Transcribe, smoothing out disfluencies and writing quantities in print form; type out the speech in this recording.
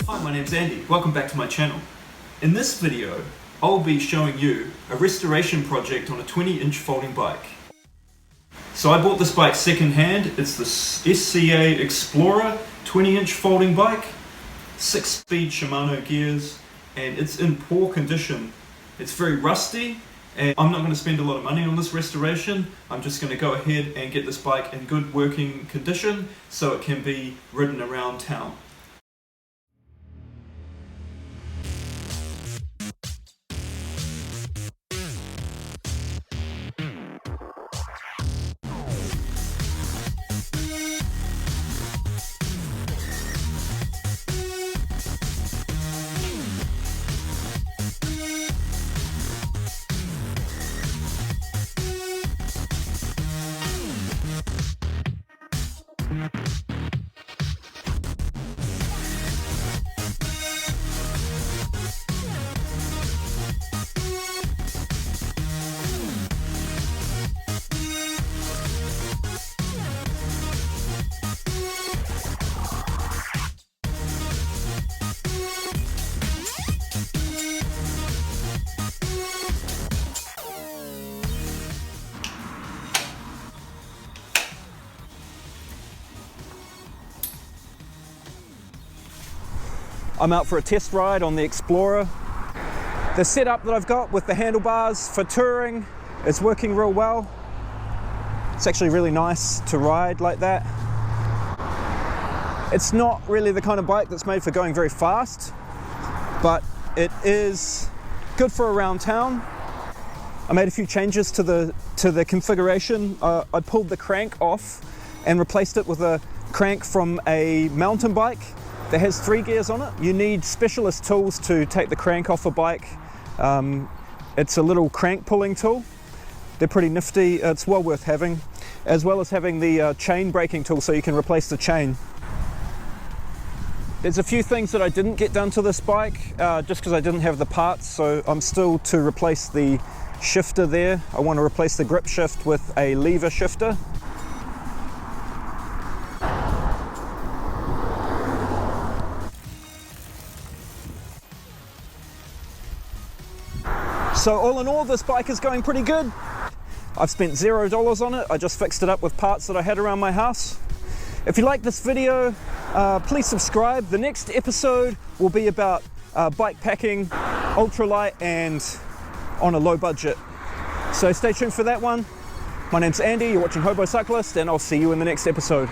Hi, my name's Andy. Welcome back to my channel. In this video, I'll be showing you a restoration project on a 20-inch folding bike. So I bought this bike second-hand. It's the SCA Explorer 20-inch folding bike, 6-speed Shimano gears, and it's in poor condition. It's very rusty, and I'm not going to spend a lot of money on this restoration. I'm just going to go ahead and get this bike in good working condition so it can be ridden around town. I'm out for a test ride on the Explorer. The setup that I've got with the handlebars for touring is working real well. It's actually really nice to ride like that. It's not really the kind of bike that's made for going very fast, but it is good for around town. I made a few changes to the configuration. I pulled the crank off and replaced it with a crank from a mountain bike that has 3 gears on it. You need specialist tools to take the crank off a bike. It's a little crank pulling tool. They're pretty nifty. It's well worth having, as well as having the chain braking tool so you can replace the chain. There's a few things that I didn't get done to this bike just because I didn't have the parts, so I'm still to replace the shifter there. I want to replace the grip shift with a lever shifter. So all in all, this bike is going pretty good. I've spent $0 on it. I just fixed it up with parts that I had around my house. If you like this video, please subscribe. The next episode will be about bike packing, ultralight, and on a low budget. So stay tuned for that one. My name's Andy, you're watching Hobocyclist, and I'll see you in the next episode.